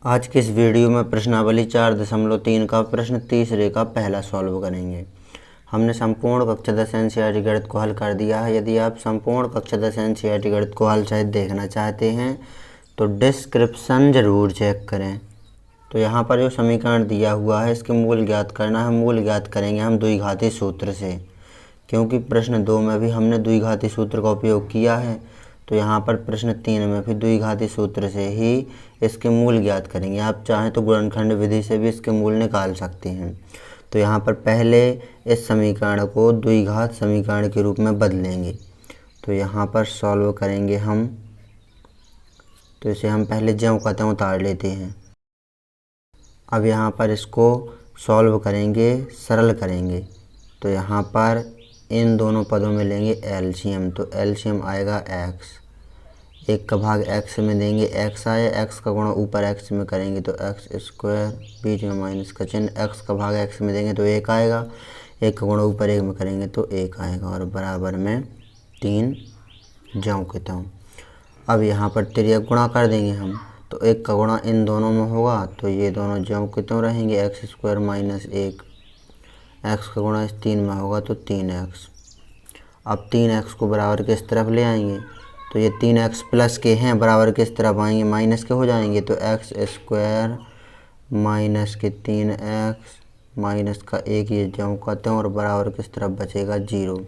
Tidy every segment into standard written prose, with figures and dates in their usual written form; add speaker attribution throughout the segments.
Speaker 1: आज के इस वीडियो में प्रश्नावली 4.3 का प्रश्न तीसरे का पहला सॉल्व करेंगे। हमने संपूर्ण कक्षा 10 एनसीईआरटी गणित को हल कर दिया है। यदि आप संपूर्ण कक्षा 10 एनसीईआरटी गणित को हल शायद देखना चाहते हैं तो डिस्क्रिप्शन ज़रूर चेक करें। तो यहाँ पर जो समीकरण दिया हुआ है इसके मूल ज्ञात करना है। मूल ज्ञात करेंगे हम द्विघाती सूत्र से, क्योंकि प्रश्न 2 में भी हमने द्विघाती सूत्र का उपयोग किया है। तो यहाँ पर प्रश्न 3 में भी द्विघाती सूत्र से ही इसके मूल ज्ञात करेंगे। आप चाहें तो गुणनखंड विधि से भी इसके मूल निकाल सकते हैं। तो यहाँ पर पहले इस समीकरण को द्विघात समीकरण के रूप में बदलेंगे। तो यहाँ पर सॉल्व करेंगे हम। तो इसे हम पहले ज्यों का त्यों उतार लेते हैं। अब यहाँ पर इसको सॉल्व करेंगे, सरल करेंगे। तो यहाँ पर इन दोनों पदों में लेंगे एलसीएम। तो एलसीएम आएगा x, 1 का भाग x में देंगे, x आए, x का गुणा ऊपर x में करेंगे तो x स्क्वायर, बीच में माइनस का चिन्ह, x का भाग x में देंगे तो 1 आएगा, 1 का गुणा ऊपर 1 में करेंगे तो 1 आएगा और बराबर में 3 ज्यों के त्यों। अब यहाँ पर तिर्यक गुणा कर देंगे हम। तो 1 का गुणा इन दोनों में होगा तो ये दोनों ज्यों के त्यों रहेंगे, x स्क्वायर माइनस 1, x का गुणा इस 3 में होगा तो 3x। अब 3x को बराबर के इस तरफ ले आएंगे तो ये 3x प्लस के हैं, बराबर के इस तरफ आएंगे माइनस के हो जाएंगे। तो x स्क्वायर माइनस के 3x माइनस का 1 ये ज्यों का त्यों और बराबर किस तरफ बचेगा 0।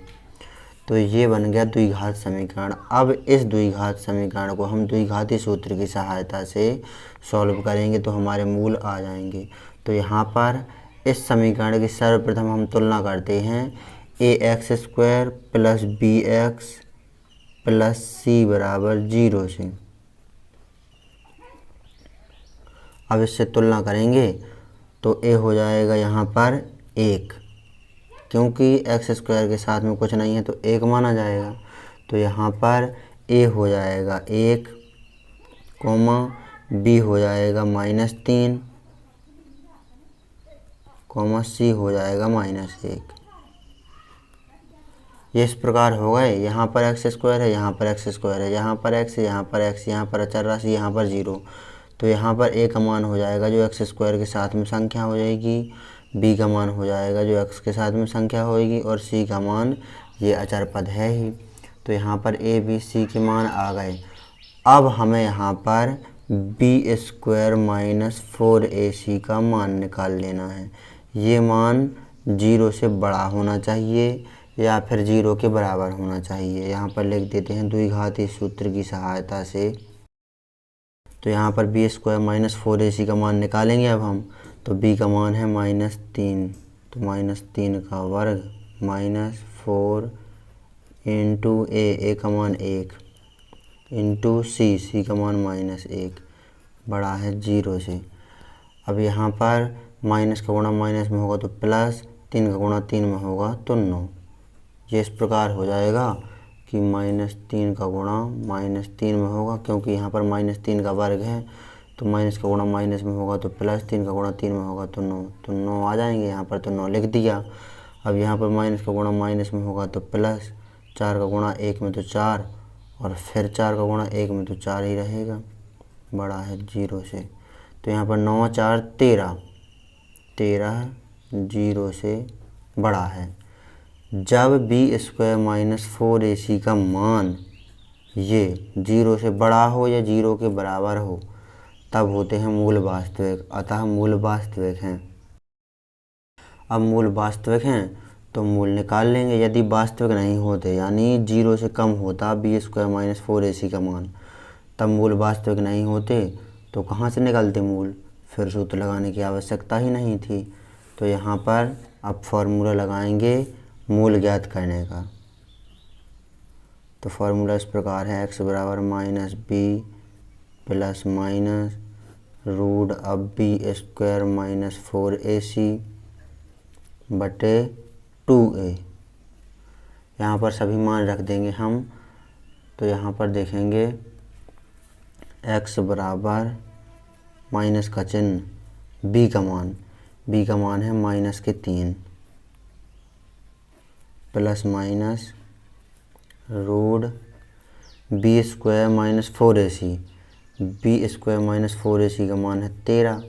Speaker 1: तो ये बन गया द्विघात समीकरण। अब इस द्विघात समीकरण को हम द्विघाती सूत्र की सहायता से सॉल्व करेंगे तो हमारे मूल आ जाएंगे। तो यहाँ पर इस समीकरण की सर्वप्रथम हम तुलना करते हैं ax square plus bx plus c बराबर 0 से। अब इससे तुलना करेंगे तो a हो जाएगा यहाँ पर 1, क्योंकि x स्क्वायर के साथ में कुछ नहीं है तो 1 माना जाएगा। तो यहाँ पर a हो जाएगा 1, b हो जाएगा -3, c हो जाएगा -1। ये इस प्रकार हो गए। यहाँ पर x स्क्वायर है, यहाँ पर x स्क्वायर है, यहाँ पर x, यहाँ पर x, यहाँ पर अचर राशि, यहाँ पर 0। तो यहाँ पर a का मान हो जाएगा जो x स्क्वायर के साथ में संख्या हो जाएगी, b का मान हो जाएगा जो x के साथ में संख्या होएगी और c का मान ये अचर पद है ही। तो यहाँ पर a b c के मान आ गए। अब हमें यहाँ पर b स्क्वायर माइनस 4ac का मान निकाल लेना है। ये मान 0 से बड़ा होना चाहिए या फिर 0 के बराबर होना चाहिए। यहाँ पर लिख देते हैं द्विघाती सूत्र की सहायता से। तो यहाँ पर b स्क्वायर माइनस 4ac का मान निकालेंगे अब हम। तो b का मान है -3, तो -3 का वर्ग -4 इंटू a का मान 1 इंटू c का मान -1 बड़ा है 0 से। अब यहाँ पर माइनस का गुणा माइनस में होगा तो प्लस, 3 का गुणा 3 में होगा तो 9। ये इस प्रकार हो जाएगा कि -3 का गुणा -3 में होगा, क्योंकि यहाँ पर -3 का वर्ग है तो माइनस का गुणा माइनस में होगा तो प्लस, 3 का गुणा 3 में होगा तो 9, तो 9 आ जाएंगे। यहाँ पर तो 9 लिख दिया। अब यहाँ पर माइनस का गुणा माइनस में होगा तो प्लस, 4 का गुणा 1 में तो 4 और फिर 4 का गुणा 1 में तो 4 ही रहेगा, बड़ा है 0 से। तो यहाँ पर 9 4 13, 0 से बड़ा है। जब b स्क्वायर माइनस 4ac का मान ये 0 से बड़ा हो या 0 के बराबर हो तब होते हैं मूल वास्तविक। अतः मूल वास्तविक हैं। अब मूल वास्तविक हैं तो मूल निकाल लेंगे। यदि वास्तविक नहीं होते यानी 0 से कम होता b स्क्वायर माइनस 4ac का मान, तब मूल वास्तविक नहीं होते तो कहाँ से निकलते मूल, फिर सूत्र लगाने की आवश्यकता ही नहीं थी। तो यहाँ पर अब फॉर्मूला लगाएंगे मूल ज्ञात करने का। तो फॉर्मूला इस प्रकार है x बराबर -b प्लस माइनस रूट अब b स्क्वायर माइनस 4ac बटे 2a। यहाँ पर सभी मान रख देंगे हम। तो यहाँ पर देखेंगे x बराबर माइनस का चिन्ह, b का मान है -3 plus minus root b square minus 4ac b square minus 4ac का मान है 13,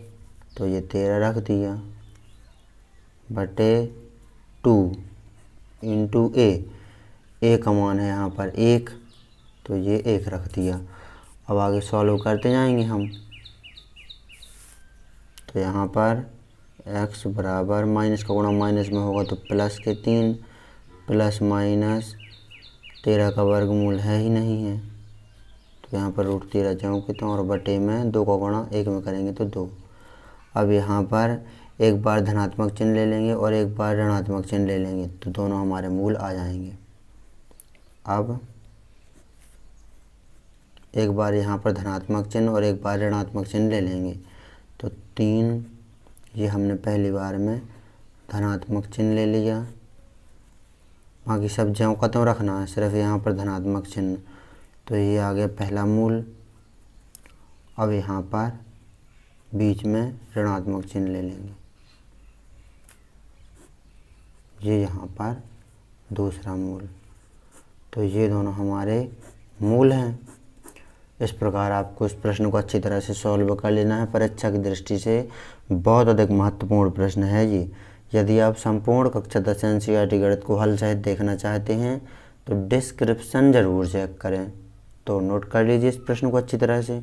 Speaker 1: तो ये 13 रख दिया बटे 2 इंटू ए का मान है यहाँ पर 1, तो ये 1 रख दिया। अब आगे सॉल्व करते जाएंगे हम। तो यहाँ पर x बराबर माइनस का गुणा माइनस में होगा तो प्लस के 3 प्लस माइनस 13 का वर्गमूल है ही नहीं है, तो यहाँ पर √13 जाऊँगे तो और बटे में 2 का गुणा 1 में करेंगे तो 2। अब यहाँ पर एक बार धनात्मक चिन्ह ले लेंगे और एक बार ऋणात्मक चिन्ह ले लेंगे तो दोनों हमारे मूल आ जाएंगे। अब एक बार यहाँ पर धनात्मक चिन्ह और एक बार ऋणात्मक चिन्ह ले लेंगे तो 3, ये हमने पहली बार में धनात्मक चिन्ह ले लिया, बाकी सब ज्यों का त्यों रखना है, सिर्फ यहाँ पर धनात्मक चिन्ह, तो ये आ गया पहला मूल। अब यहाँ पर बीच में ऋणात्मक चिन्ह ले लेंगे, ये यहाँ पर दूसरा मूल, तो ये दोनों हमारे मूल हैं। इस प्रकार आपको इस प्रश्न को अच्छी तरह से सॉल्व कर लेना है। परीक्षा की दृष्टि से बहुत अधिक महत्वपूर्ण प्रश्न है जी। यदि आप संपूर्ण कक्षा 10 एनसीईआरटी गणित को हल सहित देखना चाहते हैं तो डिस्क्रिप्शन ज़रूर चेक करें। तो नोट कर लीजिए इस प्रश्न को अच्छी तरह से।